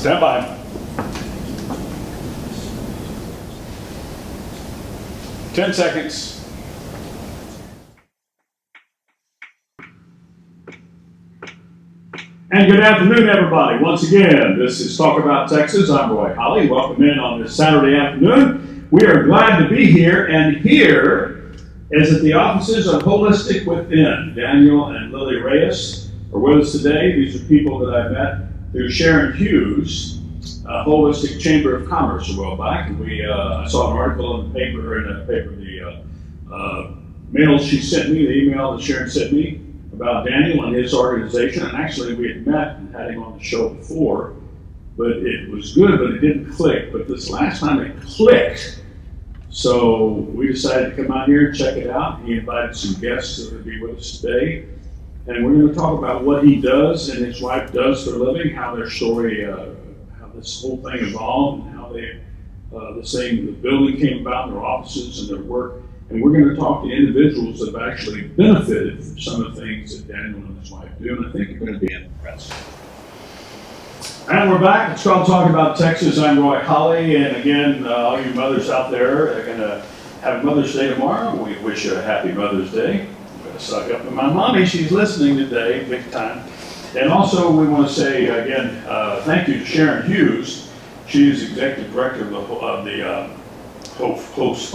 Stand by. 10 seconds. And good afternoon, everybody. Once again, this is Talk About Texas. I'm Roy Holly. Welcome in on this Saturday afternoon. We are glad to be here, and here is at the offices of Holistic Within. Daniel and Lily Reyes are with us today. These are people that I met through Sharon Hughes, Holistic Chamber of Commerce a while back. And I saw an article in the paper, the mail she sent me, the email that Sharon sent me, about Daniel and his organization, and actually we had met and had him on the show before, but it was good, but it didn't click. But this last time it clicked, so we decided to come out here and check it out. He invited some guests that would be with us today, and we're going to talk about what he does and his wife does for a living, how their story, how this whole thing evolved, and how the building came about, their offices and their work. And we're going to talk to individuals that have actually benefited from some of the things that Daniel and his wife do, and I think you're going to be impressed. And we're back. It's called Talking About Texas. I'm Roy Holly, and again, all you mothers out there are going to have Mother's Day tomorrow. We wish you a happy Mother's Day. I'm going to suck up to my mommy. She's listening today, big time. And also, we want to say, again, thank you to Sharon Hughes. She is Executive Director of the Whole Foods,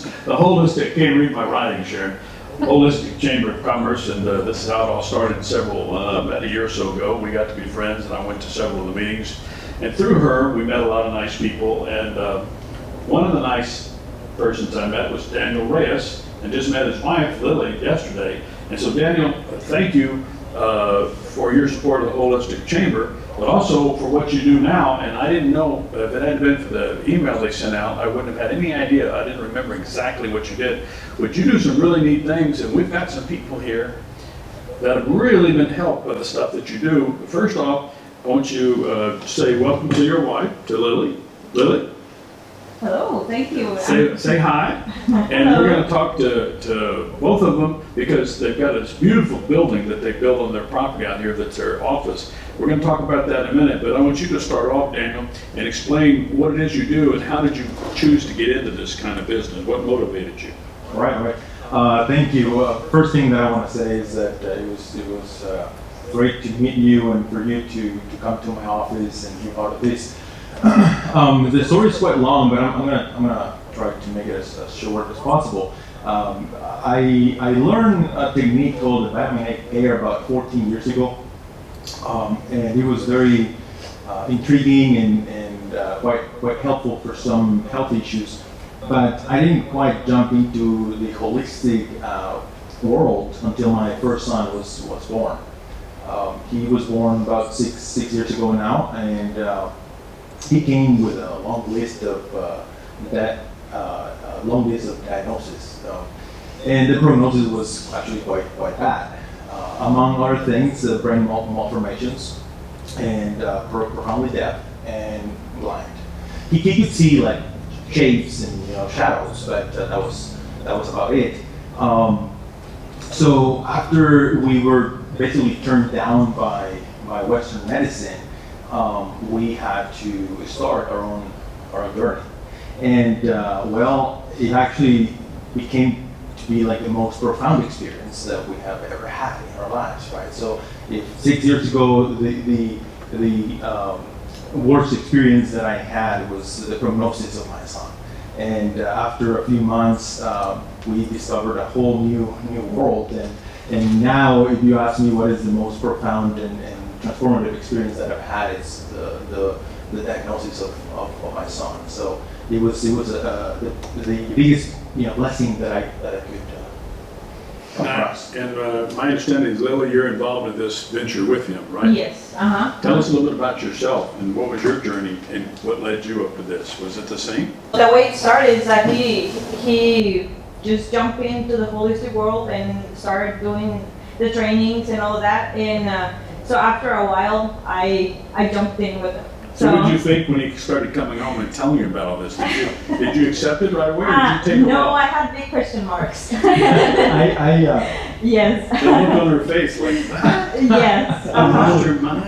the Holistic, can't read my writing, Sharon, Holistic Chamber of Commerce, and this is how it all started about a year or so ago. We got to be friends, and I went to several of the meetings, and through her, we met a lot of nice people, and one of the nice persons I met was Daniel Reyes, and just met his wife, Lily, yesterday. And so, Daniel, thank you for your support of the Holistic Chamber, but also for what you do now. And I didn't know, if it hadn't been for the email they sent out, I wouldn't have had any idea. I didn't remember exactly what you did. But you do some really neat things, and we've got some people here that have really been helped by the stuff that you do. First off, I want you to say welcome to your wife, to Lily. Lily? Hello, thank you. Say hi. And we're going to talk to both of them because they've got this beautiful building that they built on their property out here that's their office. We're going to talk about that in a minute, but I want you to start off, Daniel, and explain what it is you do and how did you choose to get into this kind of business? What motivated you? Right. Thank you. First thing that I want to say is that it was great to meet you and for you to come to my office and be part of this. The story is quite long, but I'm gonna try to make it as short as possible. I learned a technique called the Biomagnetic Code about 14 years ago, and it was very intriguing and quite helpful for some health issues. But I didn't quite jump into the holistic world until my first son was born. He was born about six years ago now, and he came with a long list of diagnosis, and the prognosis was actually quite bad. Among other things, brain malformations, and profoundly deaf and blind. He could see like shapes and shadows, but that was about it. So after we were basically turned down by Western medicine, we had to start our own journey, and it actually became to be like the most profound experience that we have ever had in our lives, right? So, if 6 years ago the worst experience that I had was the prognosis of my son, and after a few months, we discovered a whole new world, and now if you ask me what is the most profound and transformative experience that I've had, is the diagnosis of my son. So it was the biggest blessing that I could come across. And my understanding is, Lily, you're involved in this venture with him, right? Yes. Tell us a little bit about yourself and what was your journey and what led you up to this. Was it the same? The way it started is that he just jumped into the holistic world and started doing the trainings and all that, and so after a while I jumped in with him. So what did you think when he started coming home and telling you about all this? Did you accept it right away, or did you take a while? No, I had big question marks. Yes. The look on her face like that. Yes. Lost your mind.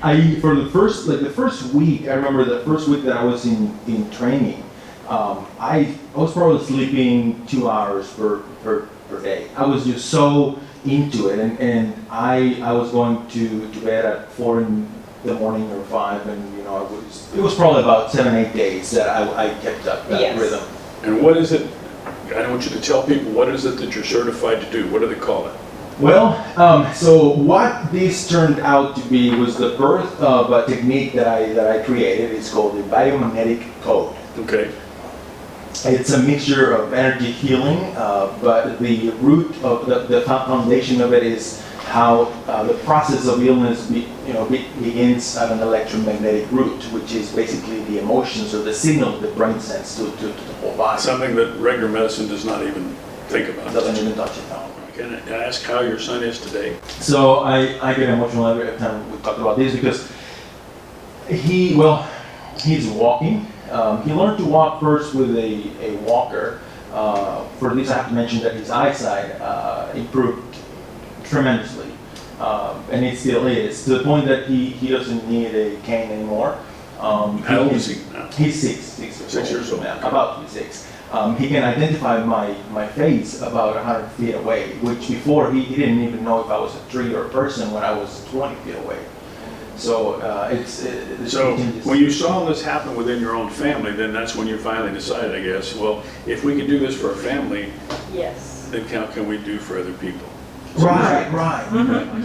For the first week, I remember the first week that I was in training, I was probably sleeping 2 hours per day. I was just so into it, and I was going to bed at 4 in the morning or 5, and it was probably about 7-8 days that I kept up that Yes. rhythm. And what is it, I want you to tell people, what is it that you're certified to do? What do they call it? Well, so what this turned out to be was the birth of a technique that I created. It's called the Biomagnetic Code. Okay. It's a mixture of energy healing, but the root of the foundation of it is how the process of illness begins at an electromagnetic root, which is basically the emotions or the signal the brain sends to the whole body. Something that regular medicine does not even think about. Doesn't even touch it now. Can I ask how your son is today? So I get emotional every time we talk about this because he's walking. He learned to walk first with a walker. For this, I have to mention that his eyesight improved tremendously, and it still is, to the point that he doesn't need a cane anymore. How old is he now? He's 6 years old. Yeah, about to be 6. He can identify my face about 100 feet away, which before he didn't even know if I was a tree or a person when I was 20 feet away. So So when you saw this happen within your own family, then that's when you finally decided, I guess, well, if we can do this for a family, Yes. then how can we do for other people? right.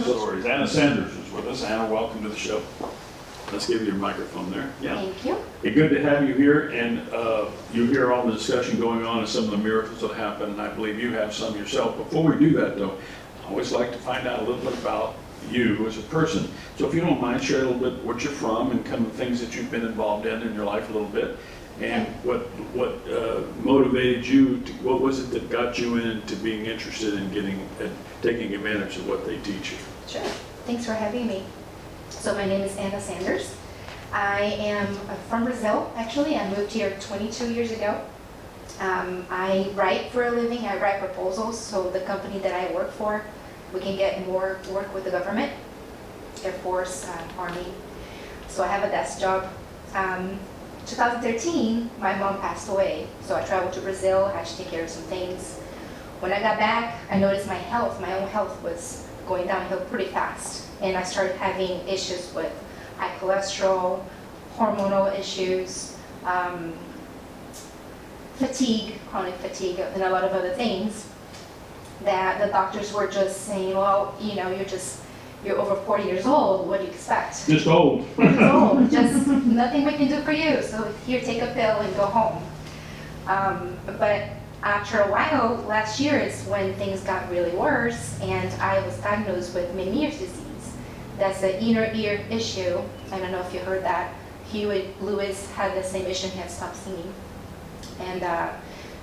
Stories. Anna Sanders is with us. Anna, welcome to the show. Let's give you your microphone there. Yeah. Thank you. Hey, good to have you here, and you hear all the discussion going on and some of the miracles that happen, and I believe you have some yourself. Before we do that, though, I always like to find out a little bit about you as a person. So if you don't mind, share a little bit what you're from and kind of the things that you've been involved in your life a little bit, and what motivated you, what was it that got you into being interested in taking advantage of what they teach you? Sure. Thanks for having me. So my name is Anna Sanders. I am from Brazil, actually. I moved here 22 years ago. I write for a living. I write proposals. So the company that I work for, we can get more work with the government, Air Force, Army. So I have a desk job. 2013, my mom passed away. So I traveled to Brazil, had to take care of some things. When I got back, I noticed my own health was going downhill pretty fast. And I started having issues with high cholesterol, hormonal issues, fatigue, chronic fatigue, and a lot of other things that the doctors were just saying, well, you're over 40 years old, what do you expect? Just old. We're just old, just nothing we can do for you, so here, take a pill and go home. But after a while, last year is when things got really worse, and I was diagnosed with Meniere's disease. That's the inner ear issue. I don't know if you heard that. Hewitt Lewis had the same issue, he had stopped singing. And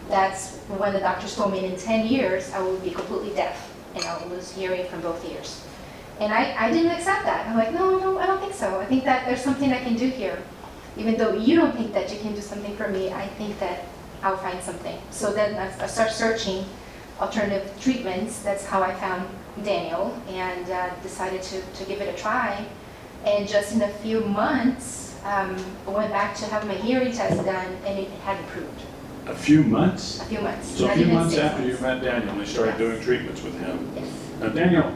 that's when the doctors told me in 10 years I would be completely deaf and I would lose hearing from both ears. And I didn't accept that. I'm like, no, I don't think so. I think that there's something I can do here. Even though you don't think that you can do something for me, I think that I'll find something. So then I start searching alternative treatments. That's how I found Daniel and decided to give it a try. And just in a few months, I went back to have my hearing test done, and it had improved. A few months? A few months. So a Not few even months 6 after you months. met Daniel, and you started Yes. doing treatments with him. Yes. Now, Daniel,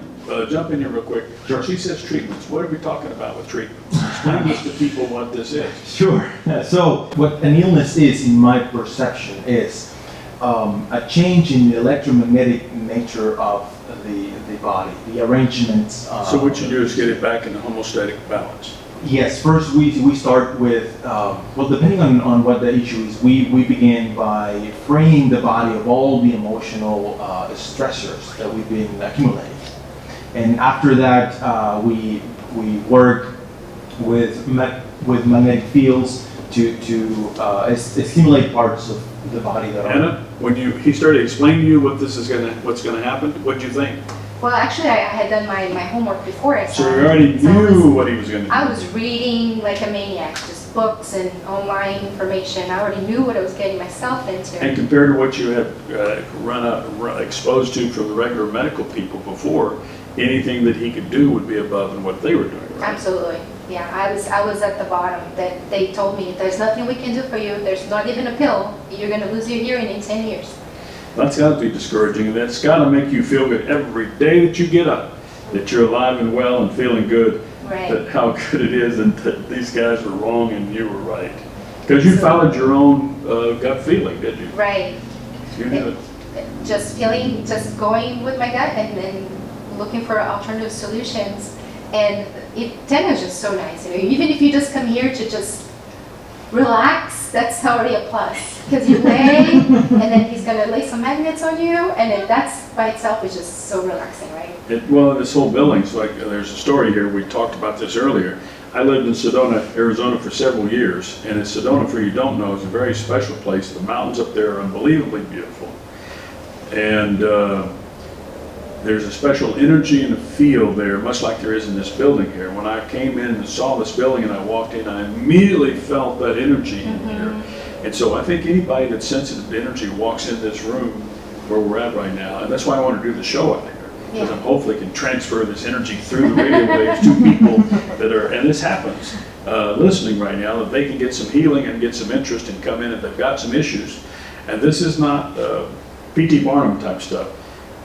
jump in here real quick. Sure. She says treatments. What are we talking about with treatments? Explain this to people what this is. Sure. Yeah, so what an illness is, in my perception, is a change in the electromagnetic nature of the body, the arrangements. So what you do is get it back in the homeostatic balance. Yes, first we start with, well, depending on what the issue is, we begin by freeing the body of all the emotional stressors that we've been accumulating. And after that, we work with magnetic fields to stimulate parts of the body that are. Anna, when he started explaining to you what's gonna happen, what'd you think? Well, actually, I had done my homework before I So saw you him. already So knew what he was gonna do. I was reading like a maniac, just books and online information. I already knew what I was getting myself into. And compared to what you had exposed to from the regular medical people before, anything that he could do would be above and what they were doing, right? Absolutely. Yeah, I was at the bottom. That they told me there's nothing we can do for you. There's not even a pill. You're going to lose your hearing in 10 years. That's got to be discouraging, and that's got to make you feel good every day that you get up, that you're alive and well and feeling good, Right. that how good it is and that these guys were wrong and you were right. Because you followed your own gut feeling, did you? Right. You knew it. Just going with my gut and then looking for alternative solutions. And Daniel's just so nice. You know, even if you just come here to just relax, that's already a plus. Because you lay, and then he's going to lay some magnets on you, and that's by itself is just so relaxing, right? Well, this whole building's like, there's a story here, we talked about this earlier. I lived in Sedona, Arizona for several years, and in Sedona, for you don't know, is a very special place. The mountains up there are unbelievably beautiful. And there's a special energy in the field there, much like there is in this building here. When I came in and saw this building and I walked in, I immediately felt that energy in here. And so I think anybody that's sensitive to energy walks in this room where we're at right now, and that's why I want to do the show up here. Because I'm hopefully can transfer this energy through the radio waves to people that are, and this happens, listening right now, that they can get some healing and get some interest and come in if they've got some issues. And this is not P.T. Barnum type stuff.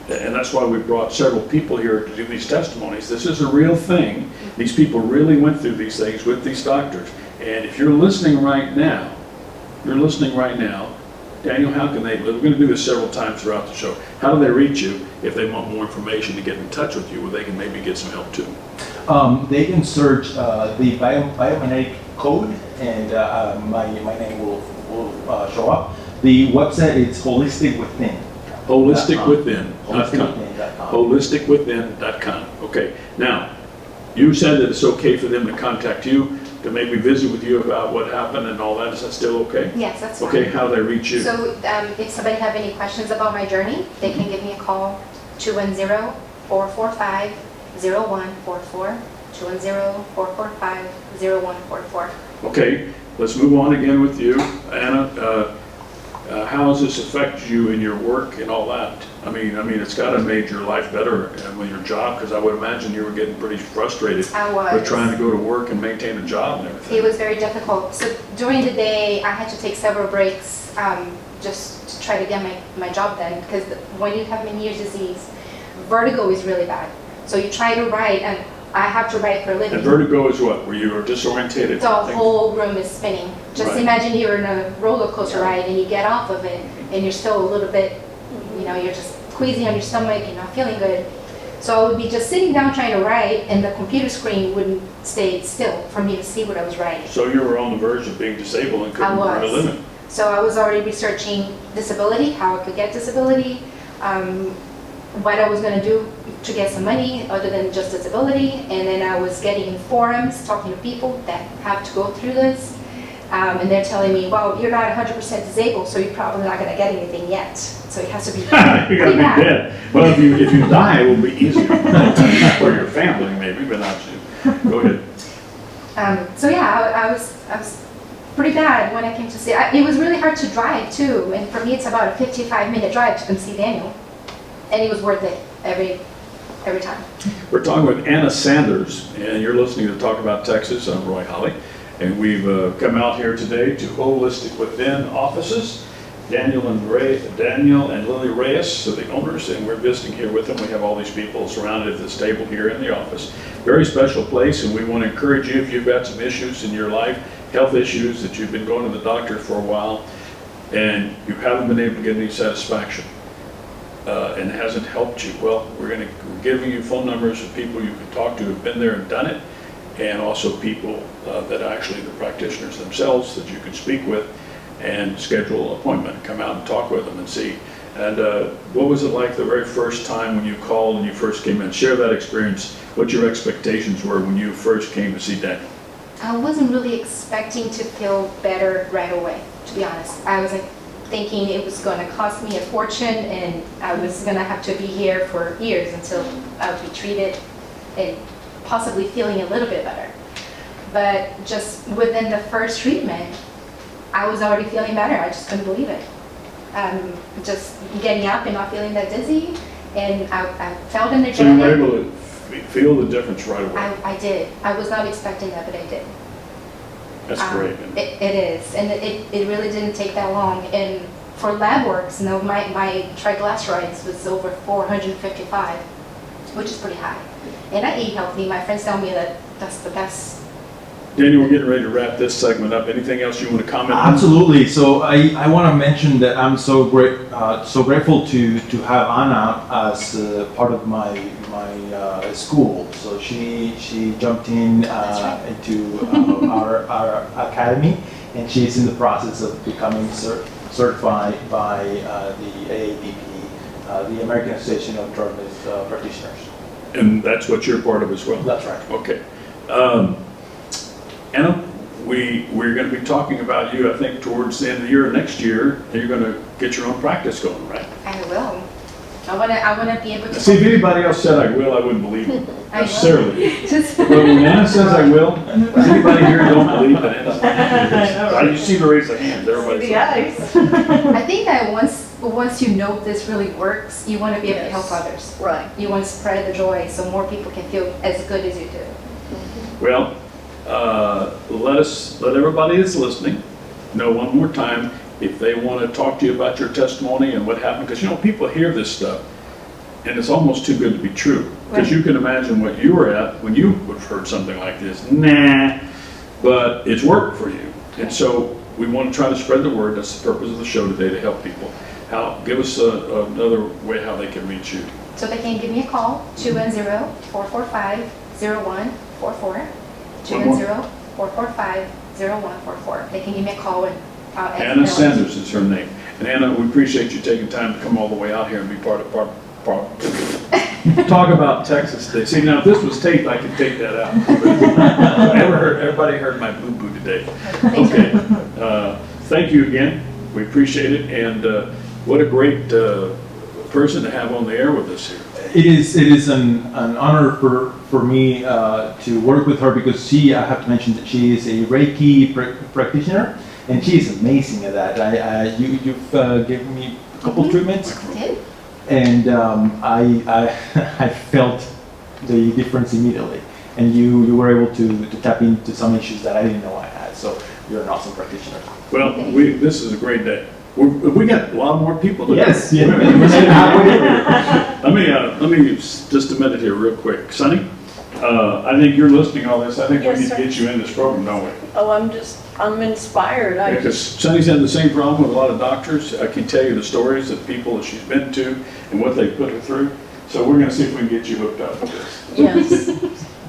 And that's why we brought several people here to do these testimonies. This is a real thing. These people really went through these things with these doctors. And if you're listening right now, Daniel, how can they, we're going to do this several times throughout the show. How do they reach you if they want more information to get in touch with you where they can maybe get some help too? They can search the Biomagnetic Code, and my name will show up. The website is Holistic Within. HolisticWithin.com. HolisticWithin.com. Okay. Now, you said that it's okay for them to contact you to maybe visit with you about what happened and all that. Is that still okay? Yes, that's fine. Okay. How do they reach you? So if somebody have any questions about my journey, they can give me a call, 210-445-0144, 210-445-0144. Okay. Let's move on again with you, Anna. How has this affected you in your work and all that? I mean, it's got to made your life better with your job, because I would imagine you were getting pretty frustrated with trying to go to work and maintain a job and everything. It was very difficult. So during the day, I had to take several breaks just to try to get my job done, because when you have Meniere's disease, vertigo is really bad. So you try to write, and I have to write for a living. And vertigo is what? Where you are disorientated? The whole room is spinning. Just imagine you're in a roller coaster ride and you get off of it and you're still a little bit, you're just queasy on your stomach and not feeling good. So I would be just sitting down trying to write, and the computer screen wouldn't stay still for me to see what I was writing. So you were on the verge of being disabled and couldn't earn a living. So I was already researching disability, how I could get disability, what I was going to do to get some money other than just disability. And then I was getting in forums, talking to people that have to go through this. And they're telling me, well, you're not 100% disabled, so you're probably not going to get anything yet. So it has to be You're going to be dead. Well, if you die, it will be easier for your family, maybe, but not you. Go ahead. So yeah, I was pretty bad when I came to see. It was really hard to drive too, and for me, it's about a 55-minute drive to come see Daniel, and it was worth it every time. We're talking with Anna Sanders, and you're listening to Talk About Texas. I'm Roy Holly, and we've come out here today to Holistic Within offices. Daniel and Lily Reyes are the owners, and we're visiting here with them. We have all these people surrounded at this table here in the office. Very special place, and we want to encourage you, if you've got some issues in your life, health issues that you've been going to the doctor for a while, and you haven't been able to get any satisfaction, and it hasn't helped you. Well, we're giving you phone numbers of people you can talk to who've been there and done it, and also people that are actually the practitioners themselves that you can speak with and schedule an appointment, come out and talk with them and see. And what was it like the very first time when you called and you first came in? Share that experience, what your expectations were when you first came to see Daniel. I wasn't really expecting to feel better right away, to be honest. I was thinking it was going to cost me a fortune, and I was going to have to be here for years until I would be treated and possibly feeling a little bit better. But just within the first treatment, I was already feeling better. I just couldn't believe it. Just getting up and not feeling that dizzy, And I felt energetic. So you were able to feel the difference right away. I did. I was not expecting that, but I did. That's great. It is, and it really didn't take that long. And for lab works, you know, my triglycerides was over 455, which is pretty high. And I eat healthy. My friends tell me that that's the best. Daniel, we're getting ready to wrap this segment up. Anything else you want to comment on? Absolutely. So I want to mention that I'm so grateful to have Anna as part of my school. So she jumped in into our academy, and she's in the process of becoming certified by the AAPP, the American Association of Journalist Practitioners. And that's what you're part of as well? That's right. Okay. Anna, we're going to be talking about you, I think, towards the end of the year, next year, and you're going to get your own practice going, right? I will. I want to be able to. See, if anybody else said I will, I wouldn't believe it I will. necessarily. Just- But when Anna says I will, does anybody here don't believe that Anna? You seem to raise their hands, everybody's The eyes. I think that once you know this really works, you want to be able to help others. Right. You want to spread the joy so more people can feel as good as you do. Well, let everybody that's listening know one more time if they want to talk to you about your testimony and what happened, because you know people hear this stuff and it's almost too good to be true, because you can imagine what you were at when you would have heard something like this. Nah, but it's worked for you, and so we want to try to spread the word. That's the purpose of the show today, to help people. Give us another way how they can reach you. So they can give me a call, 210-445-0144. 210-445-0144. They can give me a call and Anna Sanders is her name. And Anna, we appreciate you taking time to come all the way out here and be part of talk about Texas today. See, now if this was taped, I could take that out. Everybody heard my boo-boo today. Okay. Thank you again. We appreciate it. And what a great person to have on the air with us here. It is an honor for me to work with her, because I have to mention that she is a Reiki practitioner, and she is amazing at that. You've given me a couple treatments, I did. and I felt the difference immediately. And you were able to tap into some issues that I didn't know I had. So you're an awesome practitioner. Well, this is a great day. We got a lot more people today. Yes. Let me just a minute here real quick. Sonny, I think you're listening to all this. I think Yes, we need sir. to get you in this program, don't we? Oh, I'm inspired. Because Sonny's had the same problem with a lot of doctors. I can tell you the stories of people that she's been to and what they put her through. So we're going to see if we can get you hooked up with this. Yes.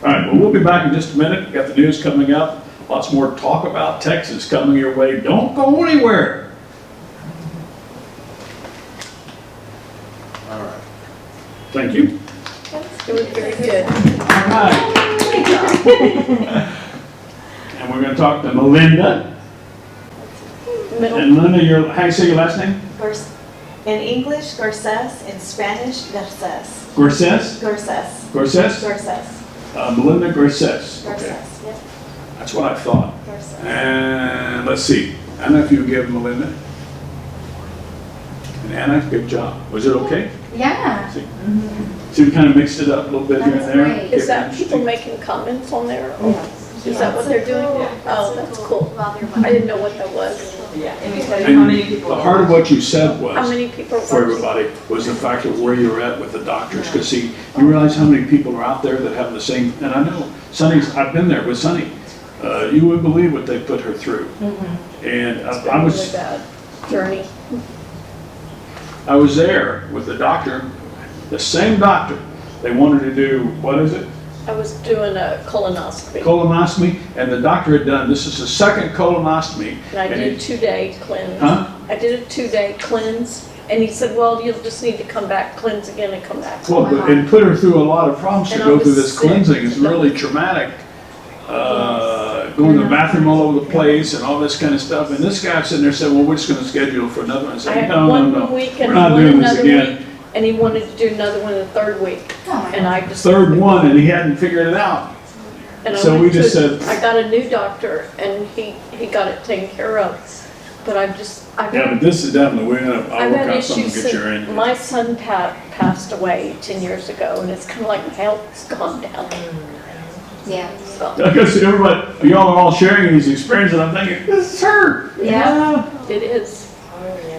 All right, well, we'll be back in just a minute. We've got the news coming up. Lots more talk about Texas coming your way. Don't go anywhere. All right. Thank you. It was very good. All right. And we're going to talk to Melinda. Middle. And Melinda, how do you say your last name? In English, Garces. In Spanish, Garces. Garces? Garces. Garces? Garces. Melinda Garces. Okay. Garces, yeah. That's what I thought. Garces. And let's see. I don't know if you would give Melinda. And Anna, good job. Was it okay? Yeah. See, See, we kind of mixed it up a little bit here and That's there. great. Is that people making comments on there? Or is that what they're doing? Oh, that's cool. I didn't know what that was. Yeah, and we tell you how many And people. the heart of what you said How was, many people? for everybody, was the fact of where you're at with the doctors. Because see, you realize how many people are out there that have the same, and I know, I've been there with Sunny. You wouldn't believe what they put her through. And It's been I a was, really bad journey. I was there with the doctor, the same doctor. They wanted to do, what is it? I was doing a colonoscopy. Colonoscopy, and the doctor had done, this is the second colonoscopy. And I did a 2-day cleanse. Huh? I did a 2-day cleanse. And he said, well, you'll just need to come back, cleanse again and come back. Well, but it put her through a lot of problems to And I go was through this sick. cleansing. It's really traumatic. Going to the bathroom all over the place and all this kind of stuff. And this guy sitting there said, well, we're just going to schedule her for another one. I I said, had no, one no, no. week We're and not one doing this another again. week, and he wanted to do another one the third week. Oh my And God. I just. Third one, and he hadn't figured it out. And I So went we just to- said- I got a new doctor and he got it taken care of. But I've Yeah, but this is definitely, I'll I've work had out something issues to get your since in. my son passed away 10 years ago, and it's kind of like my health has gone down. Yeah. So, I guess everybody, y'all are all sharing these experiences, and I'm thinking, this is her. Yeah. it is.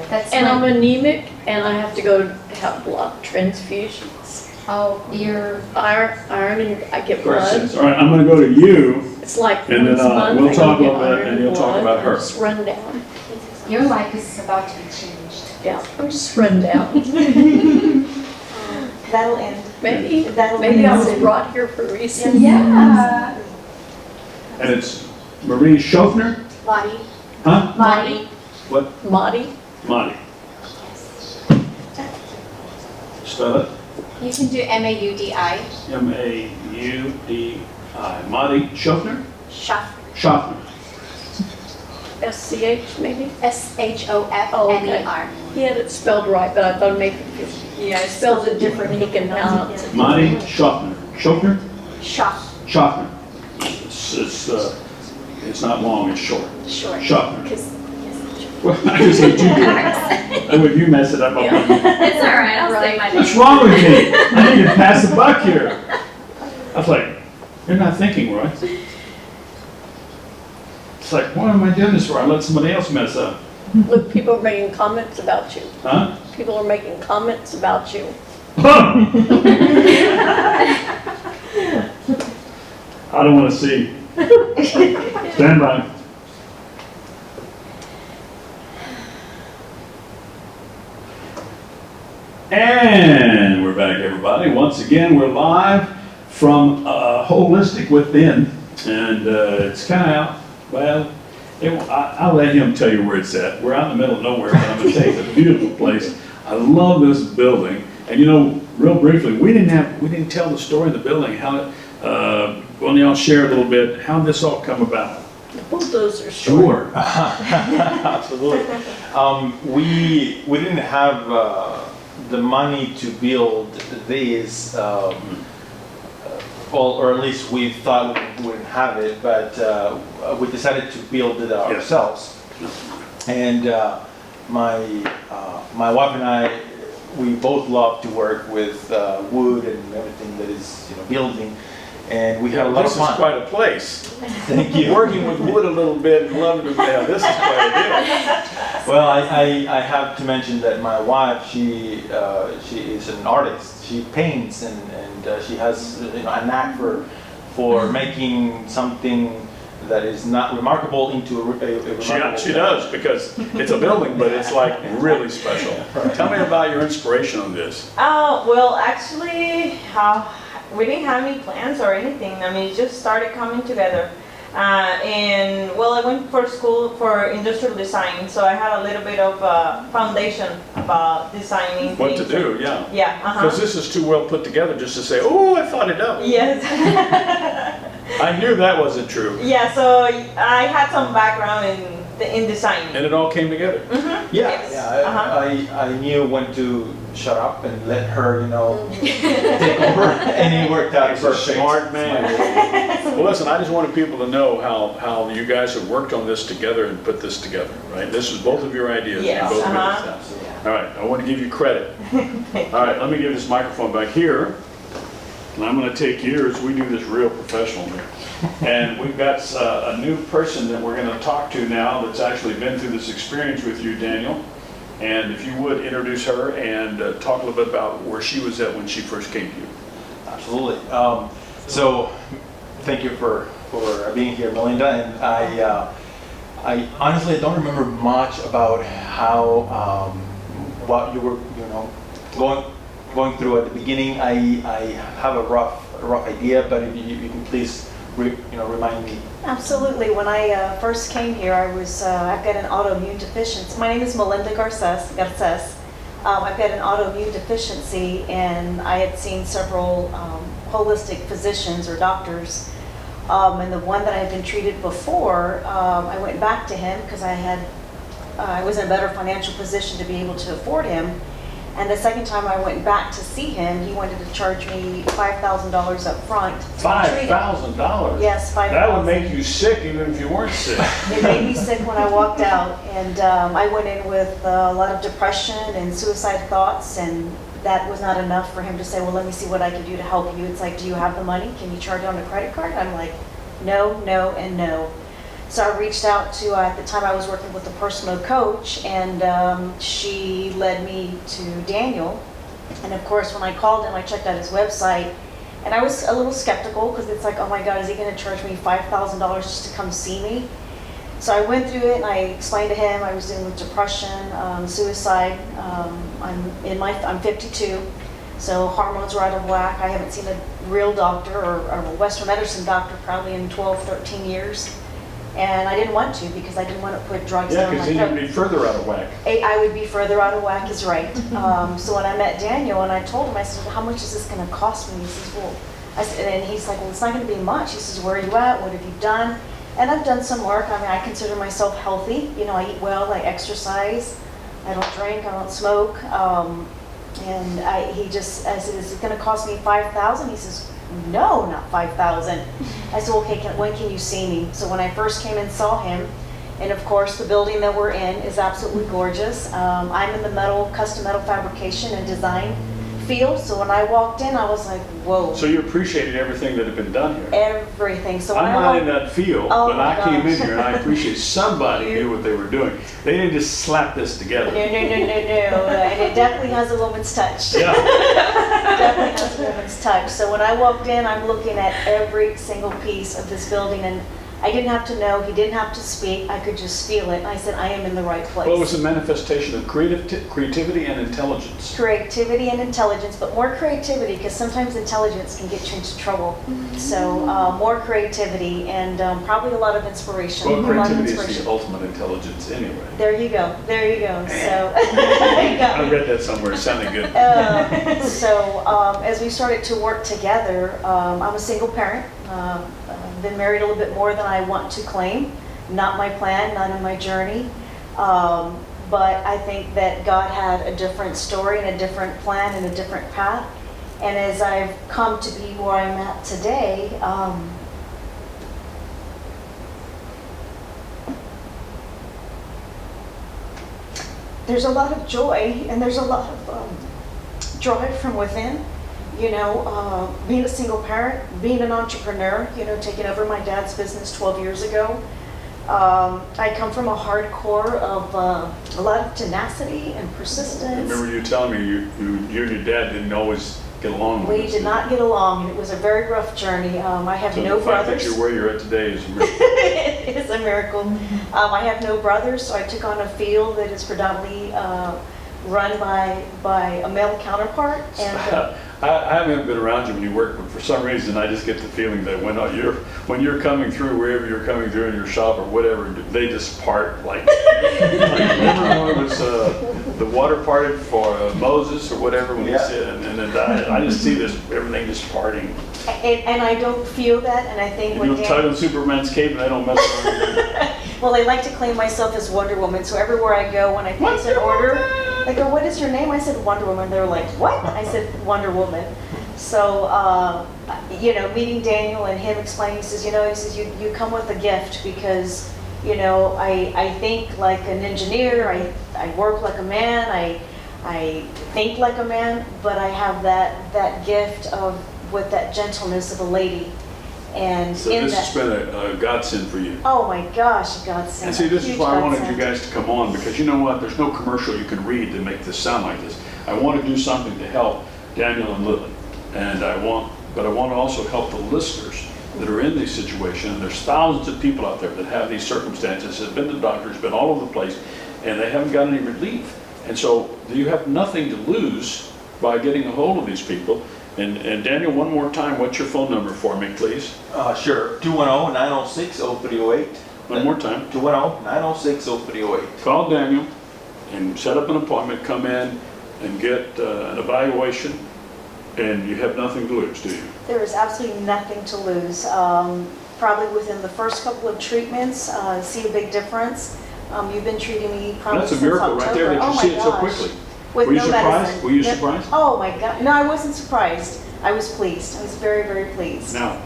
That's And I'm when, anemic, and I have to go have blood transfusions. oh, you're, Iron, and I get Of course, blood. it's- all right, I'm gonna go to you. It's like And then, once a month, we'll I talk go a get little bit, iron and you'll talk blood, about her. I'm just run down. your life is about to be changed. Yeah, I'm just run down. That'll end. Maybe That'll I end. was brought here for a reason. Yeah. And it's Marie Schofner? Lottie. Huh? Lottie. What? Marty, Monty. Spell it. You can do M-A-U-D-I. M-A-U-D-I. Monty Schofner? Schaff. Schofner. SCH maybe? S-H-O-F-N-E-R. He had it spelled right, but I thought maybe if Yeah, he spells it different, he can pronounce it. Monty Schofner. Schofner? Schaff. Schofner. It's not long, it's short. Short. Schofner. Because Well, I just hate you. And when you mess it up, I'll Yeah. it's all right. I'll say my What's wrong with me? I need to pass the buck here. I was like, you're not thinking right. It's like, why am I doing this for? I let somebody else mess up. Look, people are making comments about you. Huh? People are making comments about you. I don't want to see. Stand by. And we're back, everybody. Once again, we're live from Holistic Within. And it's kind of out, well, I'll let him tell you where it's at. We're out in the middle of nowhere, but I'm going to tell you, it's a beautiful place. I love this building. And you know, real briefly, we didn't tell the story of the building, how, well, y'all share a little bit, how did this all come about? The bulldozer. Sure. Absolutely. We didn't have the money to build these, or at least we thought we wouldn't have it, but we decided to build it ourselves. And my wife and I, we both love to work with wood and everything that is, building. And we had a lot of fun. This is quite a place. Thank you. Working with wood a little bit and loving to, yeah, this is quite a deal. Well, I have to mention that my wife, she is an artist. She paints and she has a knack for making something that is not remarkable into a remarkable. She does, because it's a building, but it's like really special. Tell me about your inspiration on this. Well, actually, we didn't have any plans or anything. I mean, it just started coming together. And well, I went for school for industrial design, so I had a little bit of foundation about designing What to things. do, yeah. Yeah, Because this is too well put together just to say, oh, I thought it up. Yes. I knew that wasn't true. Yeah, so I had some background in design. And it all came together. Yes. I knew when to shut up and let her, take over, and it worked out He's a perfect. smart man. Well, listen, I just wanted people to know how you guys have worked on this together and put this together, right? This was both of your ideas. Yes, You both made uh-huh. this happen. All right, I want to give you credit. All right, let me give this microphone back here. And I'm going to take yours. We do this real professional here. And we've got a new person that we're going to talk to now that's actually been through this experience with you, Daniel. And if you would introduce her and talk a little bit about where she was at when she first came to you. Absolutely. So, thank you for being here, Melinda. And I honestly don't remember much about how what you were, going through at the beginning. I have a rough idea, but if you can please, remind me. Absolutely. When I first came here, I've got an autoimmune deficiency. My name is Melinda Garces. I've got an autoimmune deficiency, and I had seen several holistic physicians or doctors. And the one that I had been treated before, I went back to him because I was in a better financial position to be able to afford him. And the second time I went back to see him, he wanted to charge me $5,000 up front. $5,000? Yes, $5,000. That would make you sick even if you weren't sick. It made me sick when I walked out, and I went in with a lot of depression and suicide thoughts, and that was not enough for him to say, well, let me see what I can do to help you. It's like, do you have the money? Can you charge on a credit card? I'm like, no, no, and no. So I reached out to, at the time I was working with a personal coach, and she led me to Daniel. And of course, when I called him, I checked out his website, and I was a little skeptical because it's like, oh my God, is he going to charge me $5,000 just to come see me? So I went through it and I explained to him I was dealing with depression, suicide. I'm 52, so hormones are out of whack. I haven't seen a real doctor or a Western medicine doctor probably in 12, 13 years. And I didn't want to because I didn't want to put drugs Yeah, down my because then throat. you'd be further out of whack. I would be further out of whack is right. So when I met Daniel and I told him, I said, how much is this going to cost me? He says, well, and he's like, well, it's not going to be much. He says, where are you at? What have you done? And I've done some work. I mean, I consider myself healthy. You know, I eat well, I exercise, I don't drink, I don't smoke. And I said, is it going to cost me $5,000? He says, no, not $5,000. I said, okay, when can you see me? So when I first came and saw him, and of course the building that we're in is absolutely gorgeous. I'm in the custom metal fabrication and design field, so when I walked in, I was like, whoa. So you appreciated everything that had been done here. Everything. So when I'm I not in walked, that field, Oh but my I came in gosh. here and I appreciate somebody knew what they were doing. They didn't just slap this together. no, and it definitely has a woman's touch. Yeah. Definitely has a woman's touch. So when I walked in, I'm looking at every single piece of this building, and I didn't have to know, he didn't have to speak, I could just feel it. And I said, I am in the right place. Well, it was a manifestation of creativity and intelligence. Creativity and intelligence, but more creativity, because sometimes intelligence can get you into trouble. So more creativity and probably a lot of inspiration. Well, a lot of creativity is inspiration. the ultimate intelligence anyway. There you go. There you go. So I read that somewhere. It sounded good. As we started to work together, I'm a single parent. I've been married a little bit more than I want to claim. Not my plan, not in my journey. But I think that God had a different story and a different plan and a different path. And as I've come to be where I'm at today, there's a lot of joy and there's a lot of drive from within. You know, being a single parent, being an entrepreneur, you know, taking over my dad's business 12 years ago. I come from a hardcore of a lot of tenacity and I persistence. remember you telling me you and your dad didn't always get along. We did not get along, and it was a very rough journey. I have So no the fact brothers. that you're where you're at today is a miracle. It is a miracle. I have no brothers, so I took on a field that is predominantly run by a male counterpart. And I haven't been around you when you work, but for some reason I just get the feeling that when you're coming through, wherever you're coming through in your shop or whatever, they just part like remember when it was the water parted for Moses or whatever when he said and then died. I just see this everything just parting. and I don't feel that, and I think And when you'll tug on Superman's cape and I don't mess around. well, I like to claim myself as Wonder Woman, so everywhere I go, when I place an order, they go, what is your name? I said, Wonder Woman. They're like, what? I said, Wonder Woman. So, you know, meeting Daniel and him explaining, he says, you come with a gift because, you know, I think like an engineer, I work like a man, I think like a man, but I have that gift of, with that gentleness of a lady. And So in this that, has been a godsend for you. oh my gosh, godsend. And see, this is Huge why I wanted godsend. you guys to come on, because you know what? There's no commercial you can read to make this sound like this. I want to do something to help Daniel and Lily, and I want to also help the listeners that are in these situations. There's thousands of people out there that have these circumstances, have been to doctors, been all over the place, and they haven't got any relief. And so you have nothing to lose by getting a hold of these people. And Daniel, one more time, what's your phone number for me, please? Sure, 210-906-0308. One more time. 210-906-0308. Call Daniel and set up an appointment, come in and get an evaluation, and you have nothing to lose, do you? There is absolutely nothing to lose. Probably within the first couple of treatments, see a big difference. You've been treating me probably That's a since miracle right there October. that you Oh see my it so gosh. quickly. With Were you no surprised? medicine. Were you No- surprised? Oh my God. No, I wasn't surprised. I was pleased. I was very, very pleased. Now,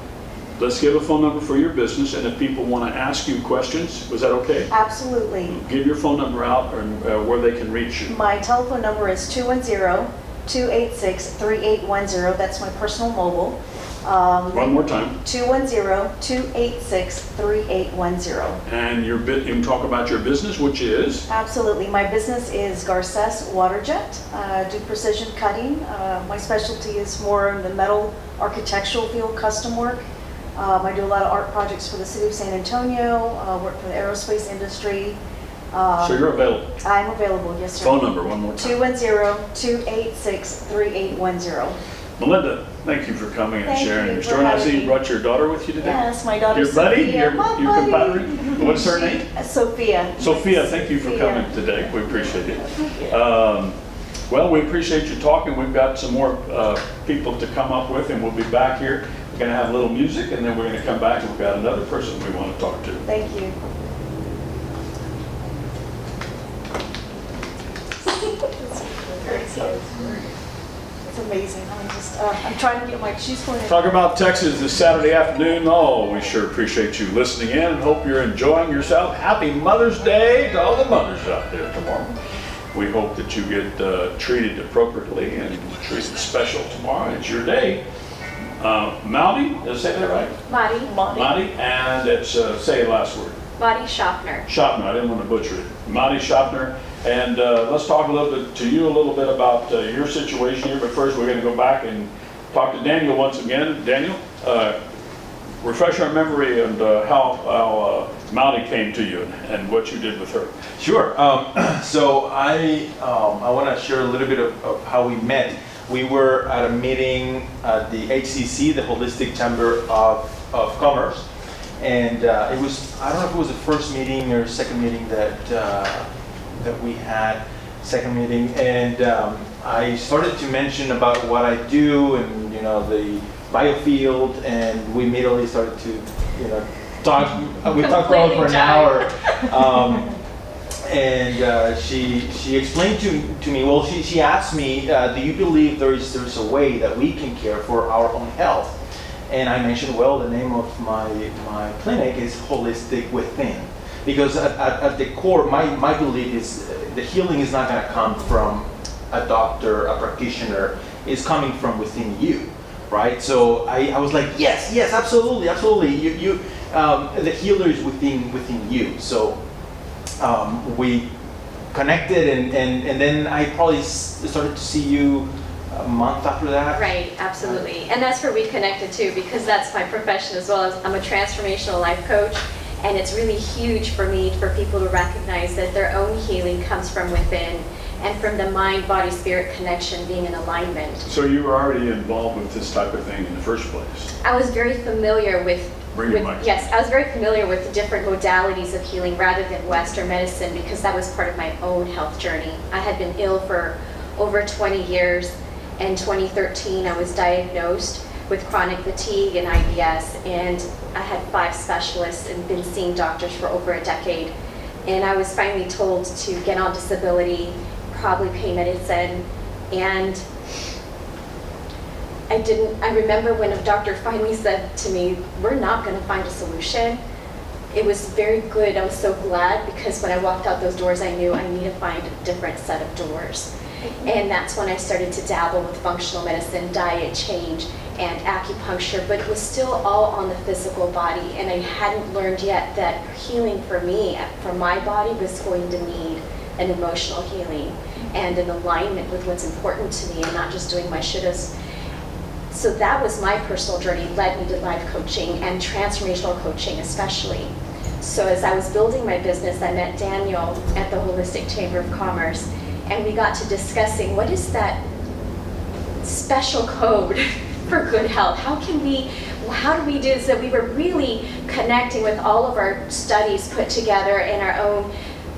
let's give a phone number for your business, and if people want to ask you questions, was that okay? Absolutely. Give your phone number out or where they can reach you. My telephone number is 210-286-3810. That's my personal mobile. One more time. 210-286-3810. And you can talk about your business, which is? Absolutely. My business is Garces Waterjet. I do precision cutting. My specialty is more in the metal architectural field, custom work. I do a lot of art projects for the city of San Antonio, work for the aerospace industry. So you're available. I'm available, yes, sir. Phone number, one more time. 210-286-3810. Melinda, thank you for coming and Thank sharing you your for story. And I see having you me. brought your daughter with you today? Yes, my daughter Your buddy? Sophia. Your My compadre? buddy. What's her name? Sophia. Sophia, thank you for Sophia. coming today. We appreciate it. Well, we appreciate you talking. We've got some more people to come up with, and we'll be back here. We're going to have a little music, and then we're going to come back, and we've got another person we want to talk to. Thank you. It's amazing. I'm trying to get my, she's going to. Talk about Texas this Saturday afternoon. Oh, we sure appreciate you listening in and hope you're enjoying yourself. Happy Mother's Day to all the mothers out there tomorrow. We hope that you get treated appropriately and treated special tomorrow. It's your day. Maudie, did I say that right? Madi. Maudie, and it's, say the last word. Madi Schaffner. Shopner, I didn't want to butcher it. Maudie Shopner. And let's talk a little bit to you a little bit about your situation here. But first, we're going to go back and talk to Daniel once again. Daniel, refresh our memory and how Maudie came to you and what you did with her. Sure. So I want to share a little bit of how we met. We were at a meeting at the HCC, the Holistic Chamber of Commerce, and it was, I don't know if it was the first meeting or second meeting that we had, second meeting, and I started to mention about what I do and, you know, the biofield, and we immediately started to, you know, talk. We talked probably for an hour. And she explained to me, well, she asked me, do you believe there's a way that we can care for our own health? And I mentioned, well, the name of my clinic is Holistic Within. Because at the core, my belief is the healing is not going to come from a doctor, a practitioner. It's coming from within you, right? So I was like, yes, absolutely. The healer is within you. So we connected, and then I probably started to see you a month after that. Right, absolutely. And that's where we connected too, because that's my profession as well. I'm a transformational life coach, and it's really huge for me for people to recognize that their own healing comes from within and from the mind, body, spirit connection being in alignment. So you were already involved with this type of thing in the first place? I was very familiar with Yes, I was very familiar with the different modalities of healing rather than Western medicine, because that was part of my own health journey. I had been ill for over 20 years. In 2013, I was diagnosed with chronic fatigue and IBS, and I had 5 specialists and been seeing doctors for over a decade. And I was finally told to get on disability, probably pay medicine, and I remember when a doctor finally said to me, we're not going to find a solution. It was very good. I was so glad, because when I walked out those doors, I knew I need to find a different set of doors. And that's when I started to dabble with functional medicine, diet change, and acupuncture, but it was still all on the physical body. And I hadn't learned yet that healing for me, for my body, was going to need an emotional healing and an alignment with what's important to me, and not just doing my shouldas. So that was my personal journey, led me to life coaching and transformational coaching especially. So as I was building my business, I met Daniel at the Holistic Chamber of Commerce, and we got to discussing what is that special code for good health? How do we do this? So we were really connecting with all of our studies put together and our own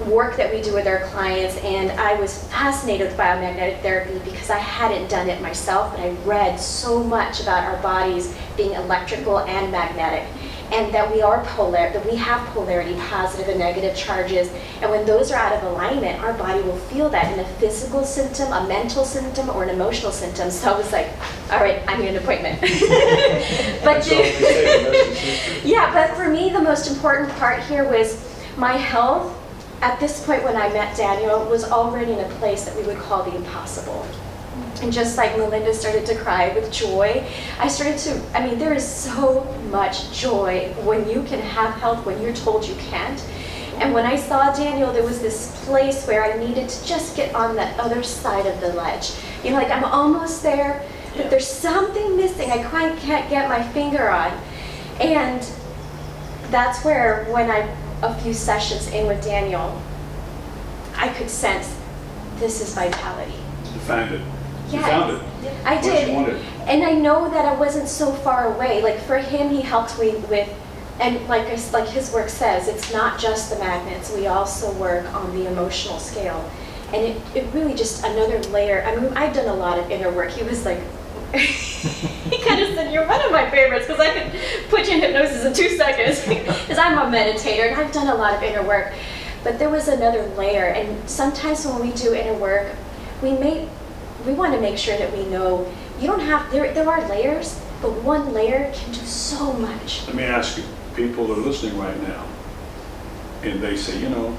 work that we do with our clients, and I was fascinated with biomagnetic therapy because I hadn't done it myself, but I read so much about our bodies being electrical and magnetic, and that we have polarity, positive and negative charges, and when those are out of alignment, our body will feel that in a physical symptom, a mental symptom, or an emotional symptom. So I was like, all right, I need an appointment. But for me, the most important part here was my health. At this point, when I met Daniel, was already in a place that we would call the impossible. And just like Melinda started to cry with joy, there is so much joy when you can have health when you're told you can't. And when I saw Daniel, there was this place where I needed to just get on that other side of the ledge. You know, like I'm almost there, but there's something missing I quite can't get my finger on. And that's where, when a few sessions in with Daniel, I could sense this is vitality. You found it. You Yes, found it. I What did. you wanted. And I know that I wasn't so far away. Like for him, he helped me with, and like his work says, it's not just the magnets. We also work on the emotional scale. And it really just another layer. I mean, I've done a lot of inner work. He was like, he kind of said, you're one of my favorites because I could put you in hypnosis in 2 seconds because I'm a meditator and I've done a lot of inner work. But there was another layer. And sometimes when we do inner work, we want to make sure that we know you don't have, there are layers, but one layer can do so much. Let me ask you, people that are listening right now, and they say, you know,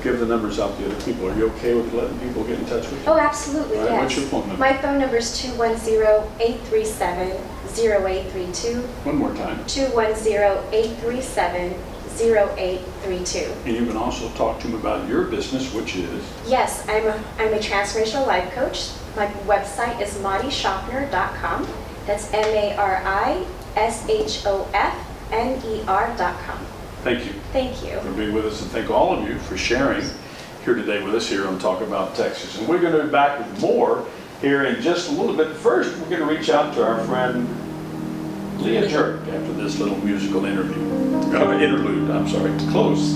give the numbers out to the other people. Are you okay with letting people get in touch with you? Oh, absolutely, All right, yes. what's your phone number? My phone number is 210-837-0832. One more time. 210-837-0832. And you can also talk to them about your business, which is? Yes, I'm a transformational life coach. My website is marishofner.com. That's MARISHOFNER.com. Thank you Thank you. for being with us, and thank all of you for sharing here today with us here on Talk About Texas. And we're going to be back with more here in just a little bit. First, we're going to reach out to our friend Leah Jerk after this little musical interlude. I'm sorry, close.